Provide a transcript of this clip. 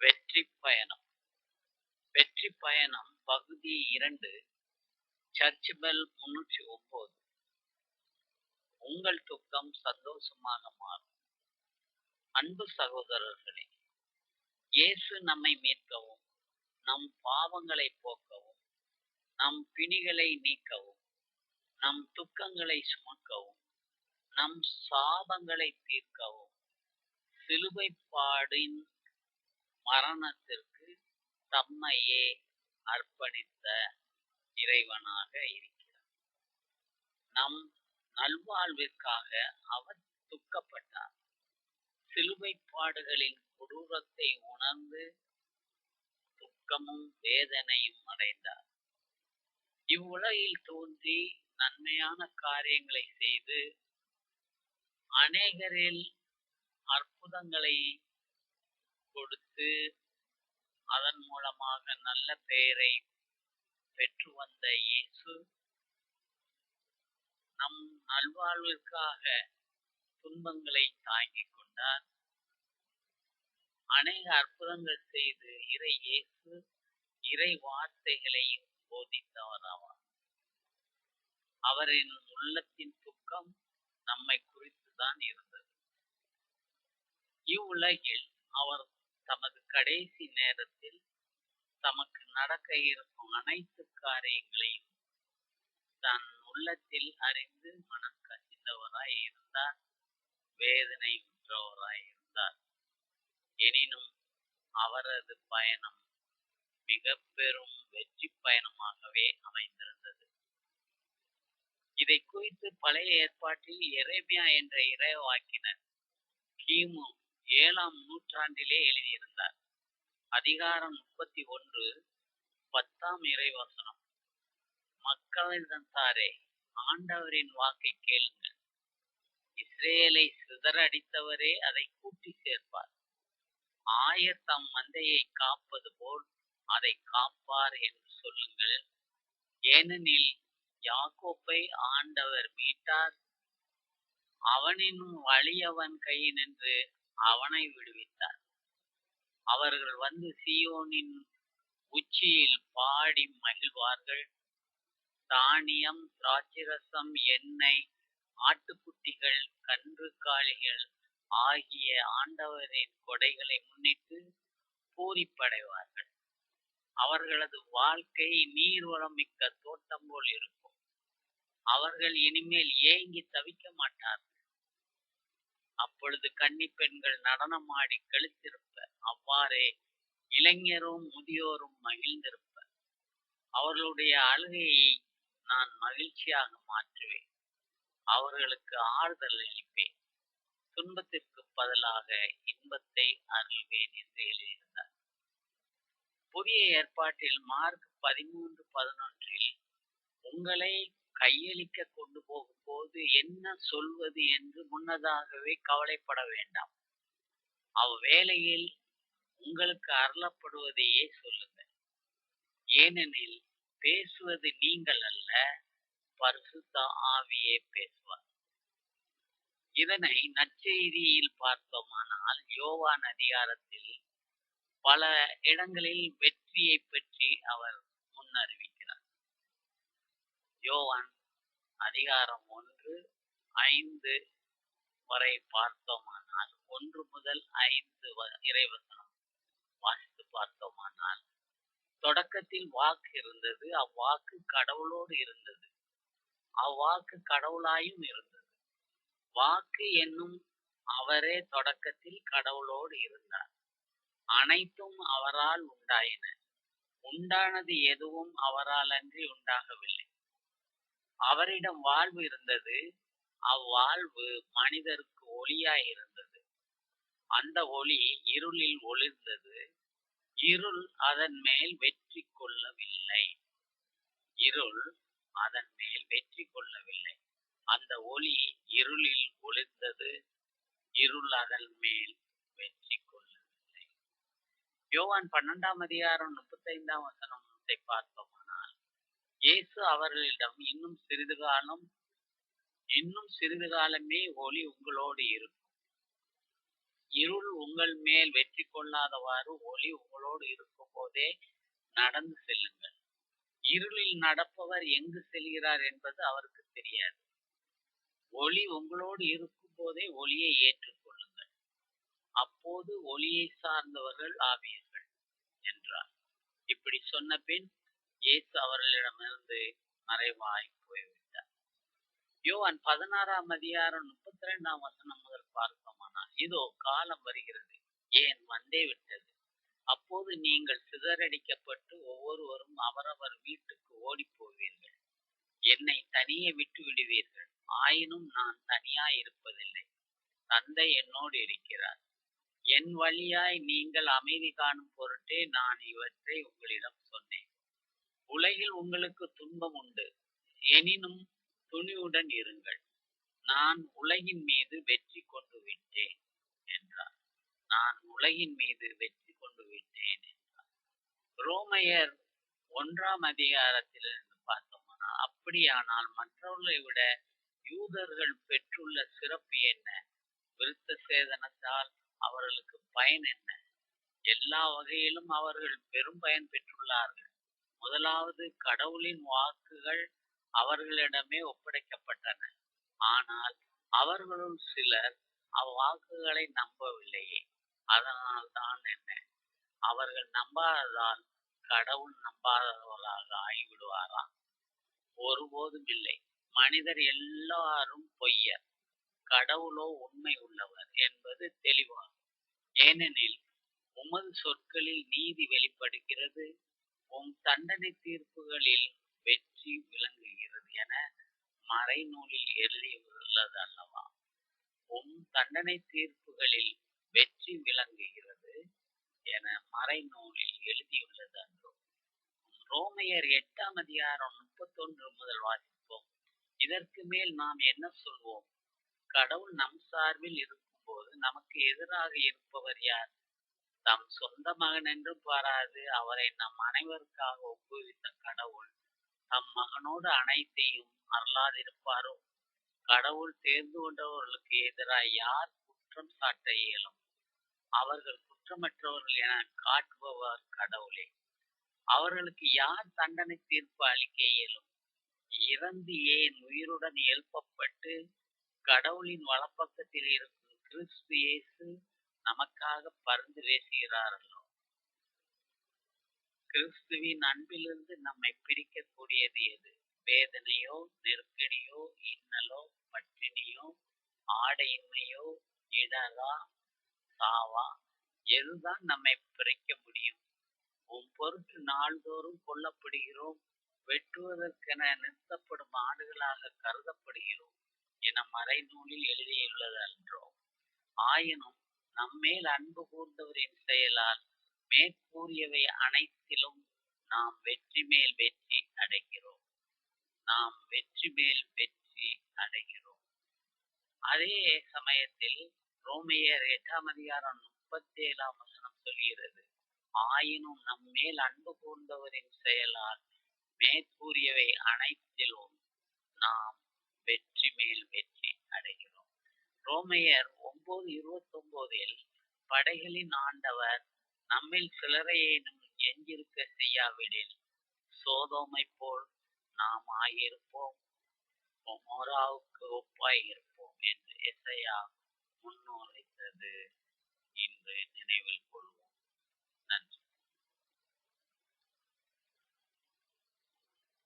வெற்றி பயணம். வெற்றி பயணம் பகுதி 2. Church bell 309. உங்கள் துக்கம் சந்தோஷமாக மாறும். அன்பு சகோதரர்களே, இயேசு நம்மை மீட்கவும், நம் பாவங்களை போக்கவும், நம் பிணிகளை நீக்கவும், நம் துக்கங்களை சுமக்கவும், நம் சாபங்களை தீர்க்கவும், சிலுவைப்பாடின் மரணத்திற்கு தம்மையே அர்ப்பணித்த இறைவனாக இருக்கிறார். நம் நல்வாழ்விற்காக அவர் துக்கப்பட்டார். சிலுவைப்பாடுகளின் கொடூரத்தை உணர்ந்து துக்கமும் வேதனையும் அடைந்தார். இவ்வுலகில் தோன்றி நன்மையான காரியங்களை செய்து அநேகரில் அற்புதங்களை கொடுத்து அதன் மூலமாக நல்ல பெயரை பெற்று வந்த இயேசு நம் நல்வாழ்விற்காக துன்பங்களை தாங்கிக் கொண்டார். அநேக அற்புதங்கள் செய்து இயேசு இறை வார்த்தைகளையும் போதித்தவராவார். அவரின் உள்ளத்தின் துக்கம் நம்மை குறித்துதான் இருந்தது. இவ்வுலகில் அவர் தமது கடைசி நேரத்தில் தமக்கு நடக்க இருக்கும் அனைத்து காரியங்களையும் தன் உள்ளத்தில் அறிந்து மனம் கசிந்தவராய் இருந்தார், வேதனை உற்றவராய் இருந்தார். எனினும் அவரது பயணம் மிக பெரும் வெற்றி பயணமாகவே அமைந்திருந்தது. இதை குறித்து பழைய ஏற்பாட்டில் எரேமியா என்ற இறைவாக்கினர் கிமு 7ஆம் நூற்றாண்டிலே எழுதியிருந்தார். அதிகாரம் 31, 10ஆம் இறைவசனம். மக்களினத்தாரே, ஆண்டவரின் வாக்கை கேளுங்கள். இஸ்ரேலை சிதறடித்தவரே அதை கூட்டி சேர்ப்பார். ஆயர் தம் மந்தையை காப்பது போல் அதை காப்பார் என்று சொல்லுங்கள். ஏனெனில் யாக்கோப்பை ஆண்டவர் மீட்டார், அவனினும் வலியவன் கையினின்று அவனை விடுவித்தார். அவர்கள் வந்து சீயோனின் உச்சியில் பாடி மகிழ்வார்கள். தானியம், திராட்சரசம், எண்ணெய், ஆட்டுக்குட்டிகள், கன்றுக்காலிகள் ஆகிய ஆண்டவரின் கொடைகளை முன்னிட்டு பூரிப்படைவார்கள். அவர்களது வாழ்க்கை நீர்வளம் மிக்க தோட்டம் போல் இருக்கும். அவர்கள் இனிமேல் ஏங்கி தவிக்க மாட்டார்கள். அப்பொழுது கன்னிப் பெண்கள் நடனமாடி களித்திருப்பர். அவ்வாறே இளைஞரும் முதியோரும் மகிழ்ந்திருப்பர். அவர்களுடைய அழுகையை நான் மகிழ்ச்சியாக மாற்றுவேன். அவர்களுக்கு ஆறுதல் அளிப்பேன். துன்பத்திற்கு பதிலாக இன்பத்தை அருள்வேன் என்று எழுதியிருந்தார். புதிய ஏற்பாட்டில் மார்க் 13:11 உங்களை கையளிக்க கொண்டு போகும் போது என்ன சொல்வது என்று முன்னதாகவே கவலைப்பட வேண்டாம். அவ்வேளையில் உங்களுக்கு அருளப்படுவதையே சொல்லுங்கள். ஏனெனில் பேசுவது நீங்கள் அல்ல, பரிசுத்த ஆவியே பேசுவார். இதனை நற்செய்தியில் பார்த்தோமானால் யோவான் அதிகாரத்தில் பல இடங்களில் வெற்றியை பற்றி அவர் முன்னறிவிக்கிறார். யோவான் அதிகாரம் 1:5 வரை பார்த்தோமானால் 1 முதல் 5 இறைவசனம் வாசித்து பார்த்தோமானால், தொடக்கத்தில் வாக்கு இருந்தது, அவ்வாக்கு கடவுளோடு இருந்தது, அவ்வாக்கு கடவுளாயும் இருந்தது. வாக்கு என்னும் அவரே தொடக்கத்தில் கடவுளோடு இருந்தார். அனைத்தும் அவரால் உண்டாயின. உண்டானது எதுவும் அவரால் அன்றி உண்டாகவில்லை. அவரிடம் வாழ்வு இருந்தது, அவ்வாழ்வு மனிதருக்கு ஒளியாய் இருந்தது. அந்த ஒளி இருளில் ஒளிர்ந்தது, இருள் அதன் மேல் வெற்றி கொள்ளவில்லை. இருள் அதன் மேல் வெற்றி கொள்ளவில்லை. அந்த ஒளி இருளில் ஒளிர்ந்தது, இருள் அதன் மேல் வெற்றி கொள்ளவில்லை. யோவான் 12ஆம் அதிகாரம் 35ஆம் வசனத்தை பார்த்தோமானால், இயேசு அவர்களிடம் இன்னும் சிறிது காலமே ஒளி உங்களோடு இருக்கும். இருள் உங்கள் மேல் வெற்றி கொள்ளாதவாறு ஒளி உங்களோடு இருக்கும் போதே நடந்து செல்லுங்கள். இருளில் நடப்பவர் எங்கு செல்கிறார் என்பது அவருக்கு தெரியாது. ஒளி உங்களோடு இருக்கும் போதே ஒளியை ஏற்றுக்கொள்ளுங்கள். அப்போது ஒளியை சார்ந்தவர்கள் ஆவீர்கள் என்றார். இப்படி சொன்ன பின் இயேசு அவர்களிடமிருந்து மறைவாய் போய்விட்டார். யோவான் 16ஆம் அதிகாரம் 32ஆம் வசனம் முதல் பார்த்தோமானால், இதோ காலம் வருகிறது, ஏன் வந்தே விட்டது. அப்போது நீங்கள் சிதறடிக்கப்பட்டு ஒவ்வொருவரும் அவரவர் வீட்டுக்கு ஓடிப் போவீர்கள். என்னை தனியே விட்டு விடுவீர்கள். ஆயினும் நான் தனியாய் இருப்பதில்லை, தந்தை என்னோடு இருக்கிறார். என் வழியாய் நீங்கள் அமைதி காணும் பொருட்டே நான் இவற்றை உங்களிடம் சொன்னேன். உலகில் உங்களுக்கு துன்பம் உண்டு, எனினும் துணிவுடன் இருங்கள், நான் உலகின் மீது வெற்றி கொண்டு விட்டேன் என்றார். நான் உலகின் மீது வெற்றி கொண்டு விட்டேன் என்றார். ரோமையர் 1ஆம் அதிகாரத்திலிருந்து பார்த்தோம்னா, அப்படியானால் மற்றவர்களை விட யூதர்கள் பெற்றுள்ள சிறப்பு என்ன? விருத்த சேதனத்தால் அவர்களுக்கு பயன் என்ன? எல்லா வகையிலும் அவர்கள் பெரும் பயன் பெற்றுள்ளார்கள். முதலாவது, கடவுளின் வாக்குகள் அவர்களிடமே ஒப்படைக்கப்பட்டன. ஆனால் அவர்களுள் சிலர் அவ்வாக்குகளை நம்பவில்லையே. அதனால் தான் என்ன? அவர்கள் நம்பாததால் கடவுள் நம்பாதவர்களாக ஆகிவிடுவாரா? ஒருபோதும் இல்லை. மனிதர் எல்லாரும் பொய்யர், கடவுளோ உண்மை உள்ளவர் என்பது தெளிவாகும். ஏனெனில் உமது சொற்களில் நீதி வெளிப்படுகிறது, உம் தண்டனை தீர்ப்புகளில் வெற்றி விளங்குகிறது என மறைநூலில் எழுதியுள்ளது அல்லவா? உம் தண்டனை தீர்ப்புகளில் வெற்றி விளங்குகிறது என மறைநூலில் எழுதியுள்ளது அன்றோ? ரோமையர் 8ஆம் அதிகாரம் 31 முதல் வாசிப்போம். இதற்கு மேல் நாம் என்ன சொல்வோம்? கடவுள் நம் சார்பில் இருக்கும்போது நமக்கு எதிராக இருப்பவர் யார்? தம் சொந்த மகன் என்று பாராது அவரை நம் அனைவருக்காக ஒப்புவித்த கடவுள் தம் மகனோடு அனைத்தையும் அருளாதிருப்பாரோ? கடவுள் தேர்ந்து கொண்டவர்களுக்கு எதிராக யார் குற்றம் சாட்ட இயலும்? அவர்கள் குற்றமற்றவர்கள் என காட்டுபவர் கடவுளே. அவர்களுக்கு யார் தண்டனை தீர்ப்பு அளிக்க இயலும்? இறந்து ஏன் உயிருடன் எழுப்பப்பட்டு கடவுளின் வலப்பக்கத்தில் இருக்கும் கிறிஸ்து இயேசு நமக்காக பரிந்து பேசுகிறாரல்லோ. கிறிஸ்துவின் அன்பிலிருந்து நம்மை பிரிக்கக்கூடியது எது? வேதனையோ, நெருக்கடியோ, இன்னலோ, பட்டினியோ, ஆடையின்மையோ, இடரா, சாவா? எதுதான் நம்மை பிரிக்க முடியும்? உன் பொருட்டு நாள்தோறும் கொல்லப்படுகிறோம், வெட்டுவதற்கென நிறுத்தப்படும் ஆடுகளாக கருதப்படுகிறோம் என மறைநூலில் எழுதியுள்ளது அன்றோ? ஆயினும் நம்மேல் அன்பு கூர்ந்தவரின் செயலால் மேற்கூறியவை அனைத்திலும் நாம் வெற்றி மேல் வெற்றி அடைகிறோம். நாம் வெற்றி மேல் வெற்றி அடைகிறோம். அதே சமயத்தில் ரோமையர் 8ஆம் அதிகாரம் 37ஆம் வசனம் சொல்கிறது, ஆயினும் நம்மேல் அன்பு கூர்ந்தவரின் செயலால் மேற்கூறியவை அனைத்திலும் நாம் வெற்றி மேல் வெற்றி அடைகிறோம். ரோமையர் 9:29 படைகளின் ஆண்டவர் நம்மில் சிலரையேனும் எஞ்சிருக்க செய்யாவிடில் சோதோமை போல் நாம் ஆகியிருப்போம், கொமோராவுக்கு ஒப்பாய் இருப்போம் என்று எசாயா முன்னுரைத்தது இன்று நினைவில் கொள்வோம்.